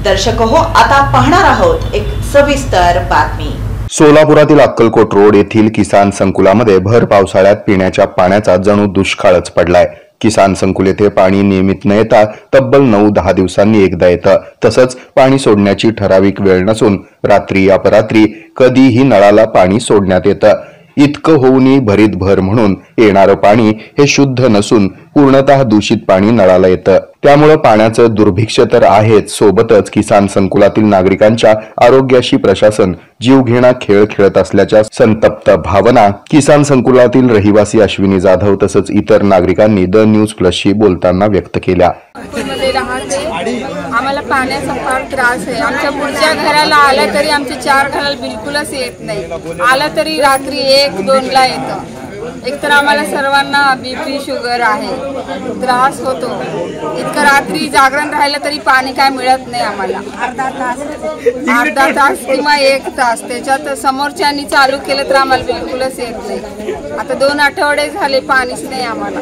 दर्शक हो, आता पाहणार आहोत एक सविस्तर बातमी। सोलापुरातील अक्कलकोट रोड येथील किसान संकुलामध्ये भर पावसाळ्यात पिण्याच्या पाण्याचा जणू दुष्काळच पडलाय। किसान संकुल येथे पाणी नियमित न येता तब्बल 9-10 दिवसांनी एकदा येतं। तसंच पाणी सोडण्याची ठराविक वेळ नसून रात्री अपरात्री कधीही नळाला पाणी सोडण्यात येतं। इतकं होऊनही भरीत भर म्हणून येणारं पाणी हे शुद्ध नसून पूर्णतः दूषित पाणी नळाला येतं। त्यामुळे पाण्याचं दुर्भिक्ष्य तर आहेच, सोबतच किसान संकुलातील नागरिकांच्या आरोग्याशी प्रशासन जीवघेणा खेळ खेळत असल्याच्या संतप्त भावना किसान संकुलातील रहिवासी अश्विनी जाधव तसंच इतर नागरिकांनी द न्यूज प्लसशी बोलताना व्यक्त केल्या। आम्हाला पाण्याचा फार त्रास आहे। आमच्या पुढच्या घराला आलं तरी आमच्या 4 घराला बिलकुलच येत नाही। आलं तरी रात्री 1-2 ला येतं। एकतर आम्हाला सर्वांना बीपी शुगर आहे, त्रास होतो। इतकं रात्री जागरण राहिलं तरी पाणी काय मिळत नाही आम्हाला। अर्धा तास किंवा 1 तास त्याच्यात समोरच्यांनी चालू केलं तर आम्हाला बिलकुलच येत नाही। आता 2 आठवडे झाले पाणीच नाही आम्हाला।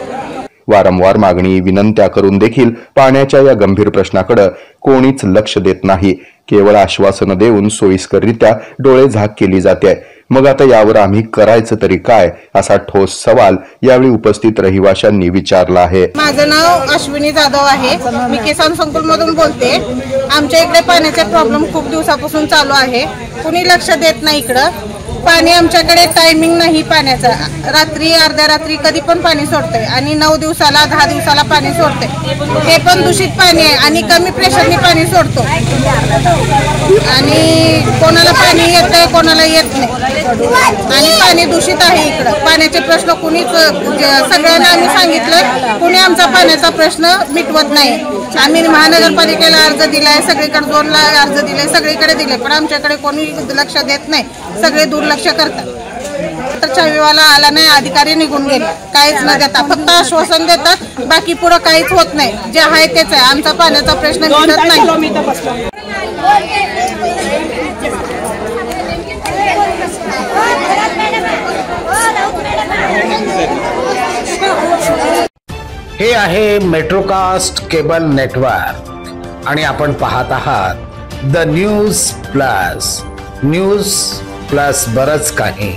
वारंवार मागणी विनंत्या करून देखील पाण्याच्या या गंभीर प्रश्नाकडे कोणीच लक्ष देत नाही। केवळ आश्वासन देऊन सोयीस्कररित्या डोळे झाक केली जाते। मग आता यावर आम्ही करायचं तरी काय, असा ठोस सवाल यावेळी उपस्थित रहिवाशांनी विचारला आहे। माझं नाव अश्विनी जाधव आहे, मी किसान संकुल मधून बोलते। आमच्या इकडे पाण्याचे प्रॉब्लेम खूप दिवसापासून चालू आहे, कुणी लक्ष देत नाही। इकडं पाणी आमच्याकडे टायमिंग नाही पाण्याचा, रात्री अर्ध्या रात्री कधी पण पाणी सोडते आणि 9 दिवसाला 10 दिवसाला पाणी सोडते। हे पण दूषित पाणी आहे आणि कमी प्रेशरने पाणी सोडतो आणि कोणाला पाणी येतंय कोणाला येत नाही आणि पाणी दूषित आहे। इकडं पाण्याचे प्रश्न कुणीच सगळ्यांना आम्ही सांगितलं, कुणी आमचा पाण्याचा प्रश्न मिटवत नाही। आम्ही महानगरपालिकेला अर्ज दिलाय, सगळीकडे 2 ला अर्ज दिले, सगळीकडे दिले, पण आमच्याकडे कोणी लक्ष देत नाही, सगळे दुर्लक्ष करतात। तर चावीवाला आला नाही, अधिकारी निघून गेले, काहीच न देता फक्त आश्वासन देतात, बाकी पुढे काहीच होत नाही। जे आहे तेच आहे, आमचा पाण्याचा प्रश्न मिटत नाही। हे आहे मेट्रोकास्ट केबल नेटवर्क आणि आपण पाहत आहात the news plus. News plus बरंच काही।